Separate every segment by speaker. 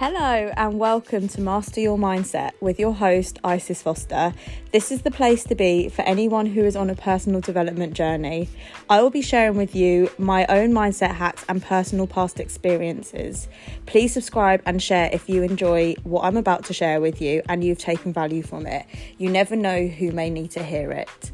Speaker 1: Hello and welcome to Master Your Mindset with your host, Isis Foster. This is the place to be for anyone who is on a personal development journey. I will be sharing with you my own mindset hacks and personal past experiences. Please subscribe and share if you enjoy what I'm about to share with you and you've taken value from it. You never know who may need to hear it.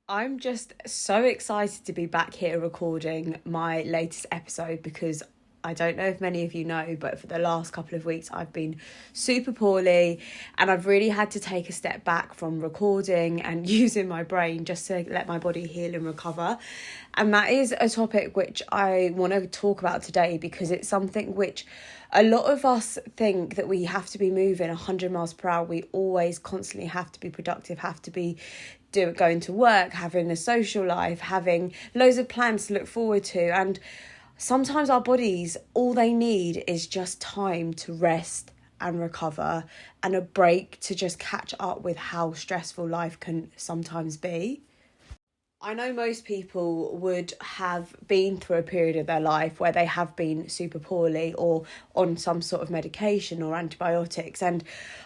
Speaker 1: I'm just so excited to be back here recording my latest episode because I don't know if many of you know, but for the last couple of weeks I've been super poorly and I've really had to take a step back from recording and using my brain just to let my body heal and recover. And that is a topic which I want to talk about today because it's something which a lot of us think that we have to be moving 100 miles per hour. We always constantly have to be productive, have to be going to work, having a social life, having loads of plans to look forward to. And sometimes our bodies, all they need is just time to rest and recover and a break to just catch up with how stressful life can sometimes be. I know most people would have been through a period of their life where they have been super poorly or on some sort of medication or antibiotics. And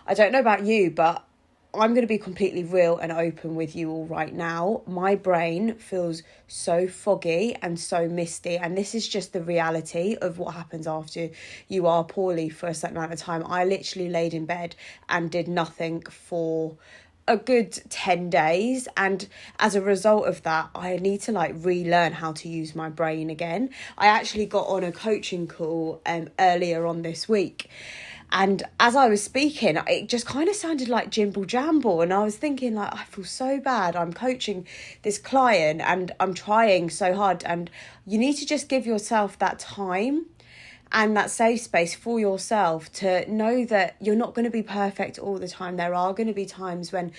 Speaker 1: I don't know about you, but I'm going to be completely real and open with you all right now. My brain feels so foggy and so misty. And this is just the reality of what happens after you are poorly for a certain amount of time. I literally laid in bed and did nothing for a good 10 days. And as a result of that, I need to relearn how to use my brain again. I actually got on a coaching call earlier on this week. And as I was speaking, it just kind of sounded like jimble jamble. And I was thinking, I feel so bad. I'm coaching this client and I'm trying so hard. And you need to just give yourself that time and that safe space for yourself to know that you're not going to be perfect all the time. There are going to be times when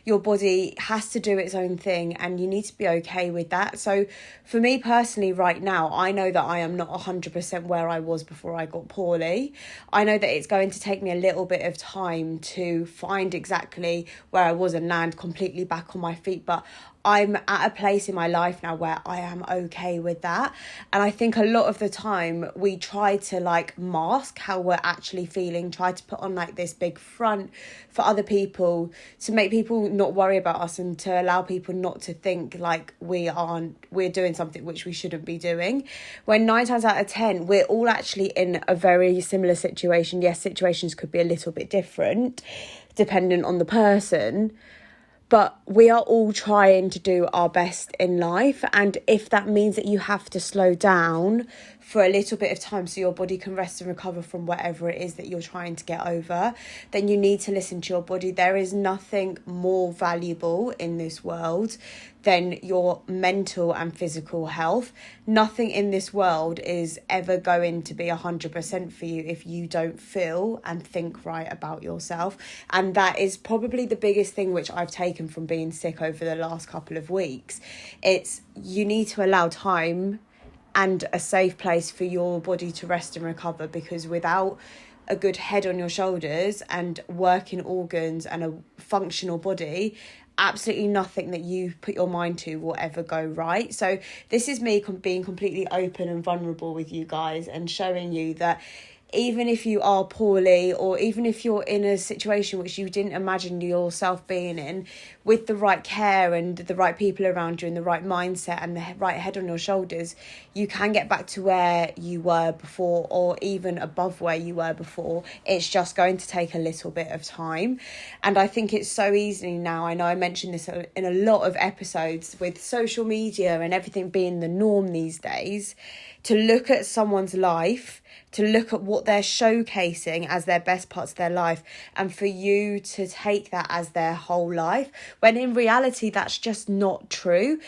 Speaker 1: your body has to do its own thing and you need to be okay with that. So for me personally right now, I know that I am not 100% where I was before I got poorly. I know that it's going to take me a little bit of time to find exactly where I was and land completely back on my feet. But I'm at a place in my life now where I am okay with that. And I think a lot of the time we try to mask how we're actually feeling, try to put on this big front for other people to make people not worry about us and to allow people not to think we're doing something which we shouldn't be doing. When 9 times out of 10, we're all actually in a very similar situation. Yes, situations could be a little bit different dependent on the person, but we are all trying to do our best in life. And if that means that you have to slow down for a little bit of time so your body can rest and recover from whatever it is that you're trying to get over, then you need to listen to your body. There is nothing more valuable in this world than your mental and physical health. Nothing in this world is ever going to be 100% for you if you don't feel and think right about yourself. And that is probably the biggest thing which I've taken from being sick over the last couple of weeks. It's you need to allow time and a safe place for your body to rest and recover, because without a good head on your shoulders and working organs and a functional body, absolutely nothing that you put your mind to will ever go right. So this is me being completely open and vulnerable with you guys and showing you that even if you are poorly or even if you're in a situation which you didn't imagine yourself being in, with the right care and the right people around you and the right mindset and the right head on your shoulders, you can get back to where you were before or even above where you were before. It's just going to take a little bit of time. And I think it's so easy now. I know I mentioned this in a lot of episodes with social media and everything being the norm these days, to look at someone's life, to look at what they're showcasing as their best parts of their life, and for you to take that as their whole life, when in reality that's just not true.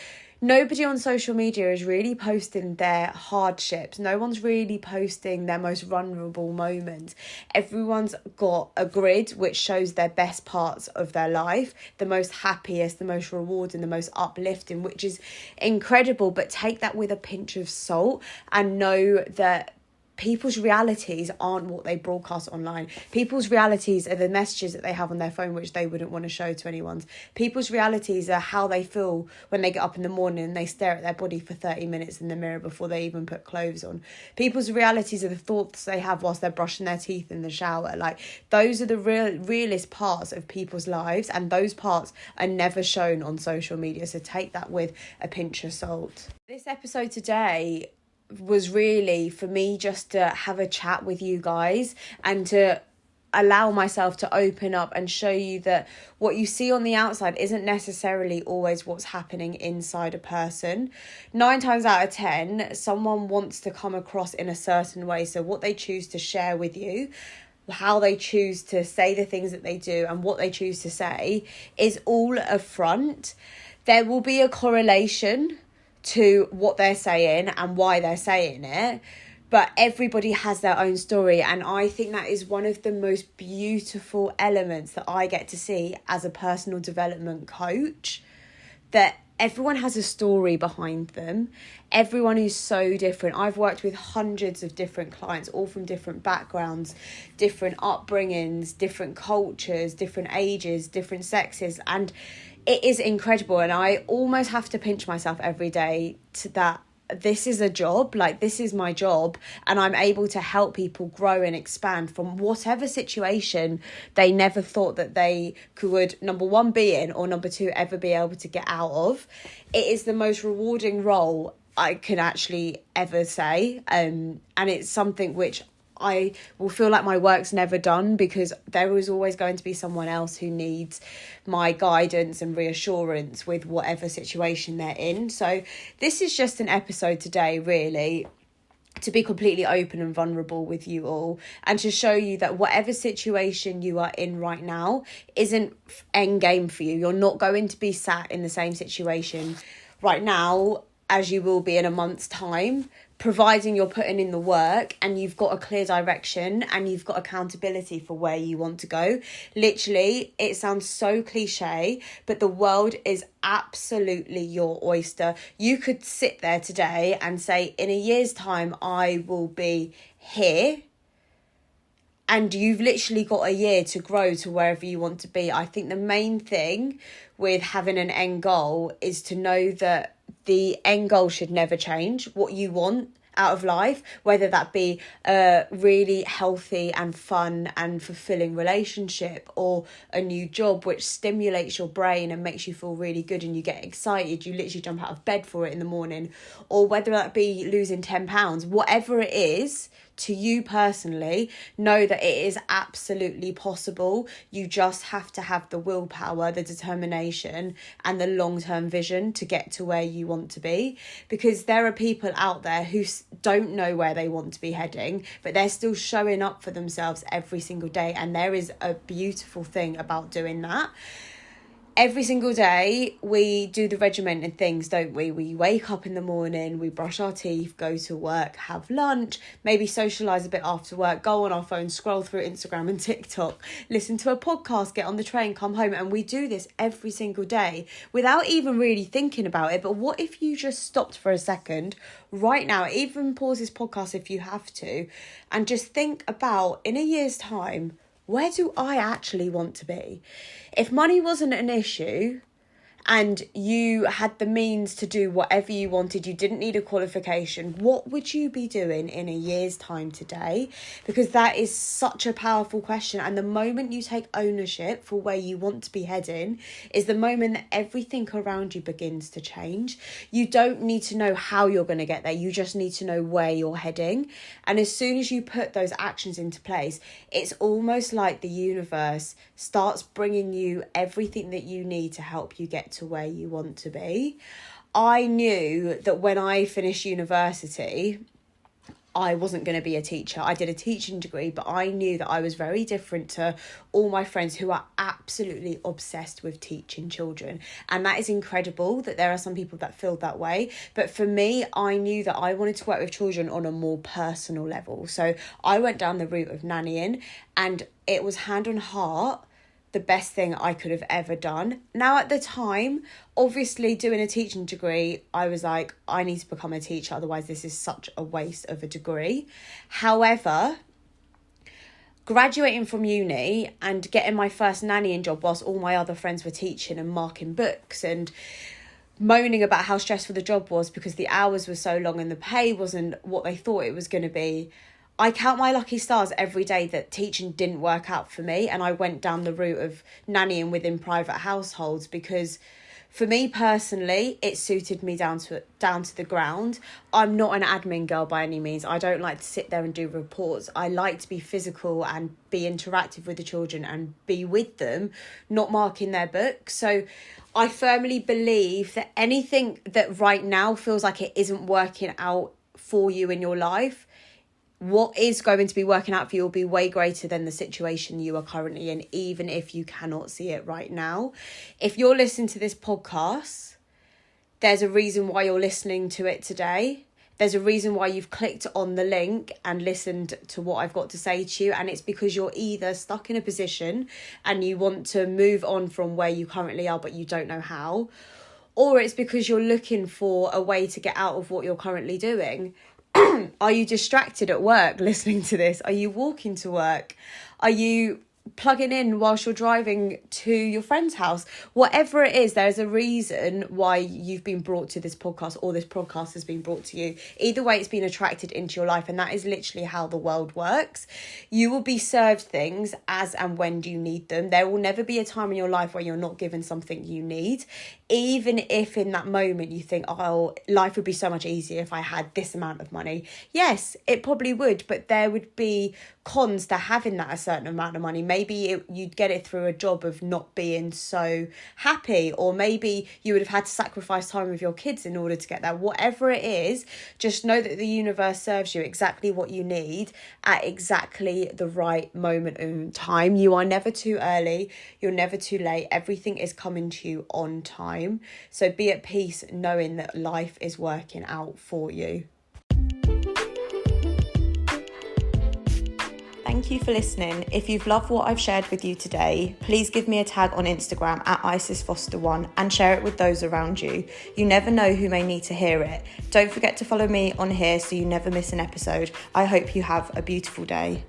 Speaker 1: Nobody on social media is really posting their hardships. No one's really posting their most vulnerable moments. Everyone's got a grid which shows their best parts of their life, the most happiest, the most rewarding, the most uplifting, which is incredible. But take that with a pinch of salt and know that people's realities aren't what they broadcast online. People's realities are the messages that they have on their phone, which they wouldn't want to show to anyone. People's realities are how they feel when they get up in the morning and they stare at their body for 30 minutes in the mirror before they even put clothes on. People's realities are the thoughts they have whilst they're brushing their teeth in the shower. Like, those are the realest parts of people's lives, and those parts are never shown on social media. So take that with a pinch of salt. This episode today was really for me just to have a chat with you guys and to allow myself to open up and show you that what you see on the outside isn't necessarily always what's happening inside a person. 9 times out of 10, someone wants to come across in a certain way. So what they choose to share with you, how they choose to say the things that they do, and what they choose to say is all a front. There will be a correlation to what they're saying and why they're saying it, but everybody has their own story, and I think that is one of the most beautiful elements that I get to see as a personal development coach, that everyone has a story behind them. Everyone is so different. I've worked with hundreds of different clients, all from different backgrounds, different upbringings, different cultures, different ages, different sexes, and it is incredible. And I almost have to pinch myself every day to that this is a job, like this is my job, and I'm able to help people grow and expand from whatever situation they never thought that they could, number one, be in, or number two, ever be able to get out of. It is the most rewarding role I can actually ever say, and it's something which I will feel like my work's never done, because there is always going to be someone else who needs my guidance and reassurance with whatever situation they're in. So this is just an episode today, really, to be completely open and vulnerable with you all, and to show you that whatever situation you are in right now isn't end game for you. You're not going to be sat in the same situation right now as you will be in a month's time, providing you're putting in the work and you've got a clear direction and you've got accountability for where you want to go. Literally, it sounds so cliche, but the world is absolutely your oyster. You could sit there today and say, in a year's time, I will be here. And you've literally got a year to grow to wherever you want to be. I think the main thing with having an end goal is to know that the end goal should never change. What you want out of life, whether that be a really healthy and fun and fulfilling relationship, or a new job which stimulates your brain and makes you feel really good and you get excited, you literally jump out of bed for it in the morning, or whether that be losing 10 pounds, whatever it is to you personally, know that it is absolutely possible. You just have to have the willpower, the determination, and the long-term vision to get to where you want to be. Because there are people out there who don't know where they want to be heading, but they're still showing up for themselves every single day. And there is a beautiful thing about doing that. Every single day we do the regimented things, don't we? We wake up in the morning, we brush our teeth, go to work, have lunch, maybe socialise a bit after work, go on our phone, scroll through Instagram and TikTok, listen to a podcast, get on the train, come home. And we do this every single day without even really thinking about it. But what if you just stopped for a second right now, even pause this podcast if you have to, and just think about, in a year's time, where do I actually want to be? If money wasn't an issue and you had the means to do whatever you wanted, you didn't need a qualification, what would you be doing in a year's time today? Because that is such a powerful question. And the moment you take ownership for where you want to be heading is the moment that everything around you begins to change. You don't need to know how you're going to get there. You just need to know where you're heading. And as soon as you put those actions into place, it's almost like the universe starts bringing you everything that you need to help you get to where you want to be. I knew that when I finished university, I wasn't going to be a teacher. I did a teaching degree, but I knew that I was very different to all my friends who are absolutely obsessed with teaching children. And that is incredible that there are some people that feel that way. But for me, I knew that I wanted to work with children on a more personal level. So I went down the route of nannying, and it was hand on heart. the best thing I could have ever done. Now, at the time, obviously doing a teaching degree, I was like, I need to become a teacher, otherwise this is such a waste of a degree. However, graduating from uni and getting my first nannying job whilst all my other friends were teaching and marking books and moaning about how stressful the job was because the hours were so long and the pay wasn't what they thought it was going to be, I count my lucky stars every day that teaching didn't work out for me and I went down the route of nannying within private households, because for me personally, it suited me down to the ground. I'm not an admin girl by any means. I don't like to sit there and do reports. I like to be physical and be interactive with the children and be with them, not marking their books. So I firmly believe that anything that right now feels like it isn't working out for you in your life, what is going to be working out for you will be way greater than the situation you are currently in, even if you cannot see it right now. If you're listening to this podcast, there's a reason why you're listening to it today. There's a reason why you've clicked on the link and listened to what I've got to say to you. And it's because you're either stuck in a position and you want to move on from where you currently are, but you don't know how. Or it's because you're looking for a way to get out of what you're currently doing. Are you distracted at work listening to this? Are you walking to work? Are you plugging in whilst you're driving to your friend's house? Whatever it is, there's a reason why you've been brought to this podcast, or this podcast has been brought to you. Either way, it's been attracted into your life, and that is literally how the world works. You will be served things as and when you need them. There will never be a time in your life where you're not given something you need. Even if in that moment you think, oh, life would be so much easier if I had this amount of money. Yes, it probably would, but there would be cons to having that a certain amount of money. Maybe you'd get it through a job of not being so happy, or maybe you would have had to sacrifice time with your kids in order to get that. Whatever it is, just know that the universe serves you exactly what you need at exactly the right moment in time. You are never too early, you're never too late. Everything is coming to you on time. So be at peace knowing that life is working out for you. Thank you for listening. If you've loved what I've shared with you today, please give me a tag on Instagram at IsisFoster1 and share it with those around you. You never know who may need to hear it. Don't forget to follow me on here so you never miss an episode. I hope you have a beautiful day.